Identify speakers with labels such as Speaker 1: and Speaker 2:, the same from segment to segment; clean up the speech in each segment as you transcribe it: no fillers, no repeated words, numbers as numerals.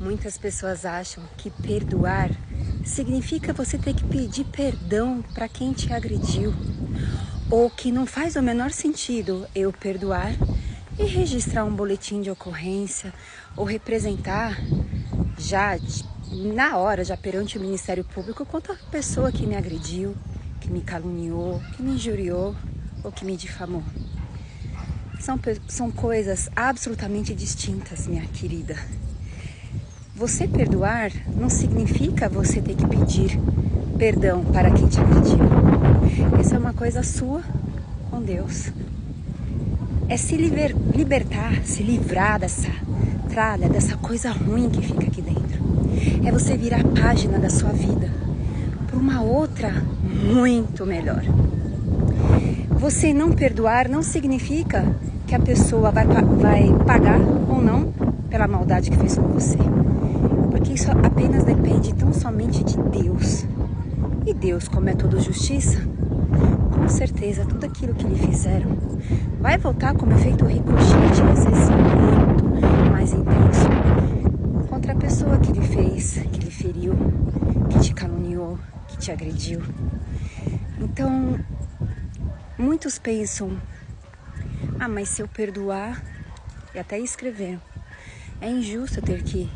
Speaker 1: Muitas pessoas acham que perdoar significa você ter que pedir perdão para quem te agrediu, ou que não faz o menor sentido eu perdoar e registrar um boletim de ocorrência ou representar na hora, já perante o Ministério Público, contra a pessoa que me agrediu, que me caluniou, que me injuriou ou que me difamou. São coisas absolutamente distintas, minha querida. Você perdoar não significa você ter que pedir perdão para quem te agrediu. Essa é uma coisa sua com Deus. É se libertar, se livrar dessa tralha, dessa coisa ruim que fica aqui dentro. É você virar a página da sua vida para uma outra muito melhor. Você não perdoar não significa que a pessoa vai pagar ou não pela maldade que fez com você. Porque isso apenas depende tão somente de Deus. E Deus, como é toda justiça, com certeza tudo aquilo que lhe fizeram vai voltar como efeito ricochete, às vezes muito mais intenso, contra a pessoa que lhe fez, que lhe feriu, que te caluniou, que te agrediu. Então, muitos pensam, mas se eu perdoar, e até escreveram, é injusto ter que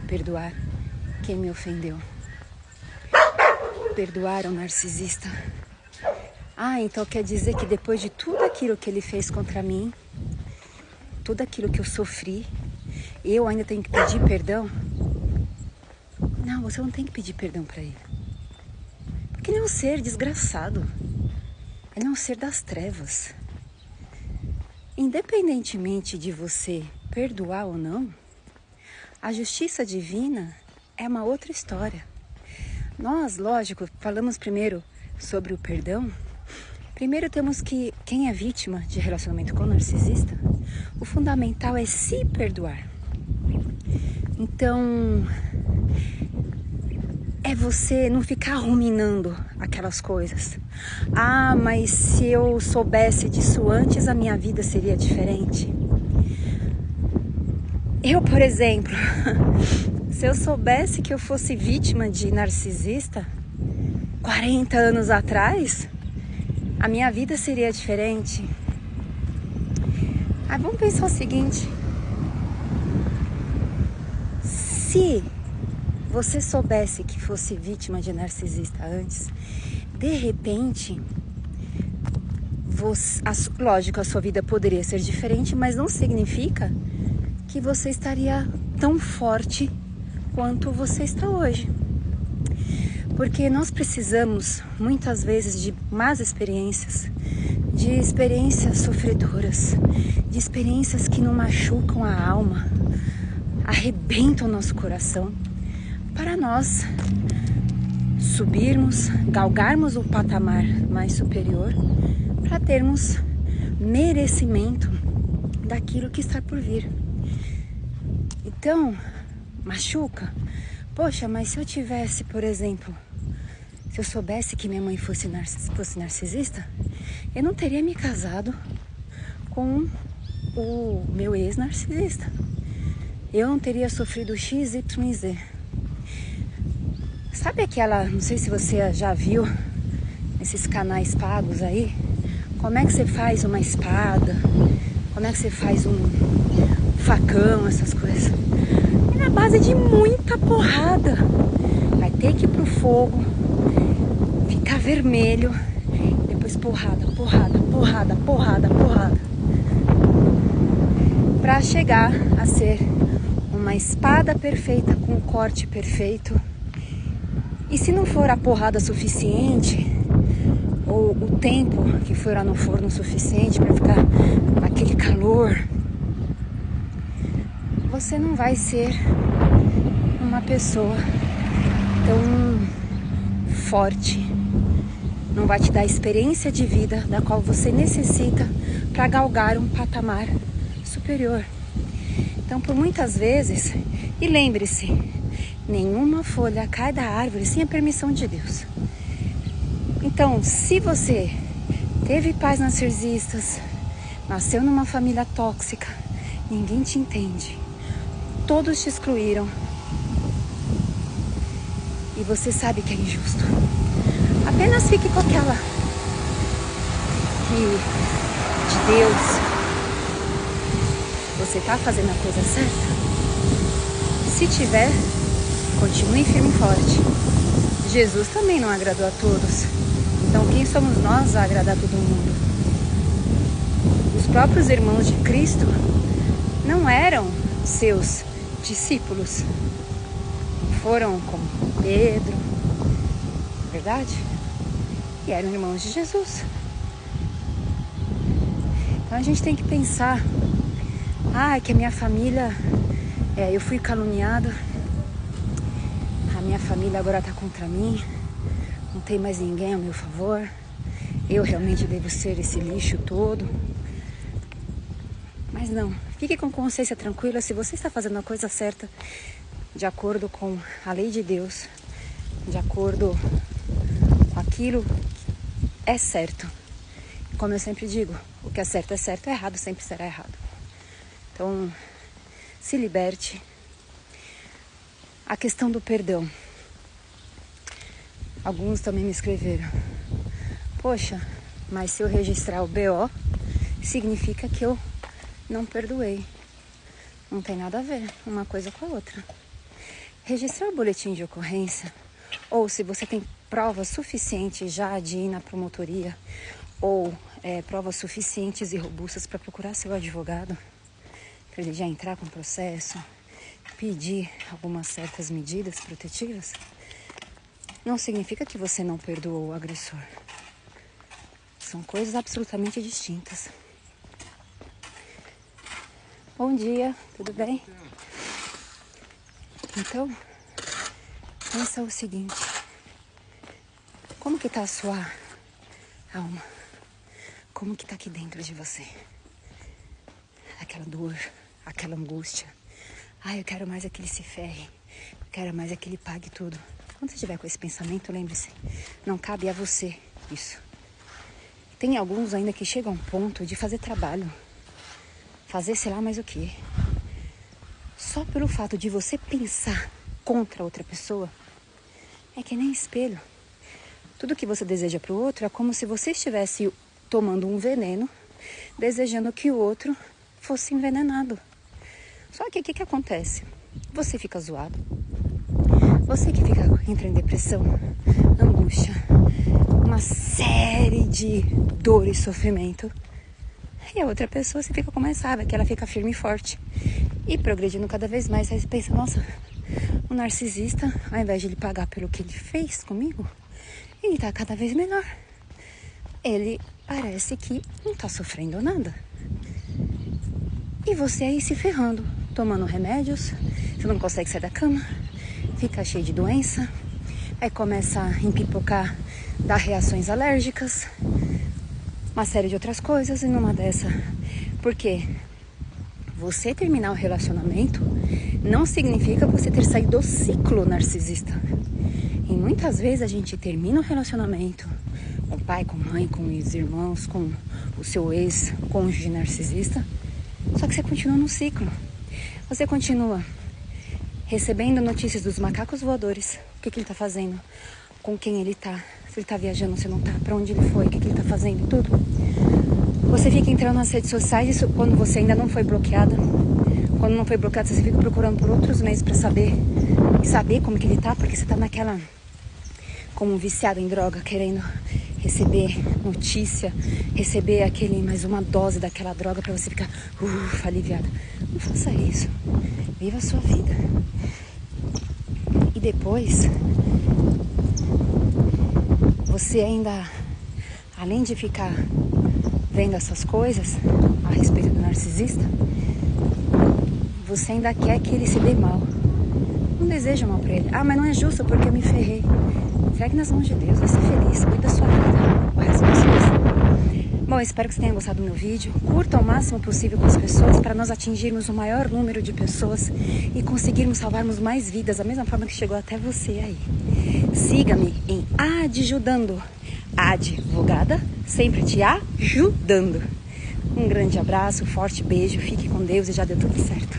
Speaker 1: perdoar quem me ofendeu. Perdoar um narcisista. Então quer dizer que depois de tudo aquilo que ele fez contra mim, tudo aquilo que eu sofri, eu ainda tenho que pedir perdão? Não, você não tem que pedir perdão para ele. Porque ele é um ser desgraçado. Ele é um ser das trevas. Independentemente de você perdoar ou não, a justiça divina é uma outra história. Nós, lógico, falamos primeiro sobre o perdão. Primeiro temos que, quem é vítima de relacionamento com narcisista, o fundamental é se perdoar. Então, é você não ficar ruminando aquelas coisas. Mas se eu soubesse disso antes, a minha vida seria diferente. Eu, por exemplo, se eu soubesse que eu fosse vítima de narcisista 40 anos atrás, a minha vida seria diferente. Vamos pensar o seguinte: se você soubesse que fosse vítima de narcisista antes, de repente, lógico, a sua vida poderia ser diferente, mas não significa que você estaria tão forte quanto você está hoje. Porque nós precisamos, muitas vezes, de más experiências, de experiências sofredoras, de experiências que não machucam a alma, arrebentam o nosso coração, para nós subirmos, galgarmos um patamar mais superior, para termos merecimento daquilo que está por vir. Então, machuca? Poxa, mas se eu tivesse, por exemplo, se eu soubesse que minha mãe fosse narcisista, eu não teria me casado com o meu ex-narcisista. Eu não teria sofrido X, Y, Z. Sabe aquela, não sei se você já viu nesses canais pagos aí, como é que você faz uma espada, como é que você faz um facão, essas coisas. É na base de muita porrada. Vai ter que ir pro fogo, ficar vermelho, depois porrada, porrada, porrada, porrada, porrada, pra chegar a ser uma espada perfeita com um corte perfeito. E se não for a porrada suficiente, ou o tempo que for lá no forno suficiente para ficar aquele calor, você não vai ser uma pessoa tão forte, não vai te dar a experiência de vida da qual você necessita para galgar um patamar superior. Então, por muitas vezes, e lembre-se, nenhuma folha cai da árvore sem a permissão de Deus. Então, se você teve pais narcisistas, nasceu numa família tóxica, ninguém te entende, todos te excluíram. E você sabe que é injusto. Apenas fique com aquela que de Deus você tá fazendo a coisa certa. Se tiver, continue firme e forte. Jesus também não agradou a todos. Então quem somos nós a agradar todo mundo? Os próprios irmãos de Cristo não eram seus discípulos. Não foram como Pedro, verdade? E eram irmãos de Jesus. Então a gente tem que pensar, que a minha família, eu fui caluniada, a minha família agora está contra mim, não tem mais ninguém a meu favor, eu realmente devo ser esse lixo todo. Mas não, fique com consciência tranquila, se você está fazendo a coisa certa, de acordo com a lei de Deus, de acordo com aquilo que é certo. Como eu sempre digo, o que é certo, é errado sempre será errado. Então, se liberte. A questão do perdão. Alguns também me escreveram: poxa, mas se eu registrar o BO, significa que eu não perdoei. Não tem nada a ver uma coisa com a outra. Registrar o boletim de ocorrência, ou se você tem provas suficientes já de ir na promotoria, ou provas suficientes e robustas para procurar seu advogado, para ele já entrar com o processo, pedir algumas certas medidas protetivas, não significa que você não perdoou o agressor. São coisas absolutamente distintas. Bom dia, tudo bem? Então, pensa o seguinte: como que tá a sua alma? Como que tá aqui dentro de você? Aquela dor, aquela angústia. Eu quero mais é que ele se ferre. Eu quero mais é que ele pague tudo. Quando você estiver com esse pensamento, lembre-se, não cabe a você isso. Tem alguns ainda que chegam a um ponto de fazer trabalho, fazer sei lá mais o que. Só pelo fato de você pensar contra outra pessoa, é que nem espelho. Tudo que você deseja para o outro é como se você estivesse tomando um veneno, desejando que o outro fosse envenenado. Só que o que acontece? Você fica zoado. Você que entra em depressão, angústia, uma série de dor e sofrimento. E a outra pessoa, você fica como essa, que ela fica firme e forte. E progredindo cada vez mais, aí você pensa, nossa, o narcisista, ao invés de ele pagar pelo que ele fez comigo, ele tá cada vez melhor. Ele parece que não tá sofrendo nada. E você aí se ferrando, tomando remédios, você não consegue sair da cama, fica cheio de doença, aí começa a empipocar, dar reações alérgicas, uma série de outras coisas, e numa dessa, porque você terminar o relacionamento não significa você ter saído do ciclo narcisista. E muitas vezes a gente termina o relacionamento com o pai, com a mãe, com os irmãos, com o seu ex-cônjuge narcisista, só que você continua no ciclo. Você continua recebendo notícias dos macacos voadores. O que ele tá fazendo? Com quem ele tá? Se ele tá viajando, se não tá? Pra onde ele foi? O que ele tá fazendo? Tudo. Você fica entrando nas redes sociais, isso quando você ainda não foi bloqueada. Quando não foi bloqueada, você fica procurando por outros meios pra saber como que ele tá, porque você tá naquela, como um viciado em droga, querendo receber notícia, receber mais uma dose daquela droga pra você ficar aliviada. Não faça isso. Viva a sua vida. E depois, você ainda, além de ficar vendo essas coisas a respeito do narcisista, você ainda quer que ele se dê mal. Não deseja mal pra ele. Mas não é justo porque eu me ferrei. Segue nas mãos de Deus, vai ser feliz, cuida da sua vida, o resto é você. Bom, espero que você tenha gostado do meu vídeo. Curta o máximo possível com as pessoas para nós atingirmos o maior número de pessoas e conseguirmos salvarmos mais vidas, da mesma forma que chegou até você aí. Siga-me em Adjudando, advogada, sempre te ajudando. Um grande abraço, um forte beijo, fique com Deus e já deu tudo certo.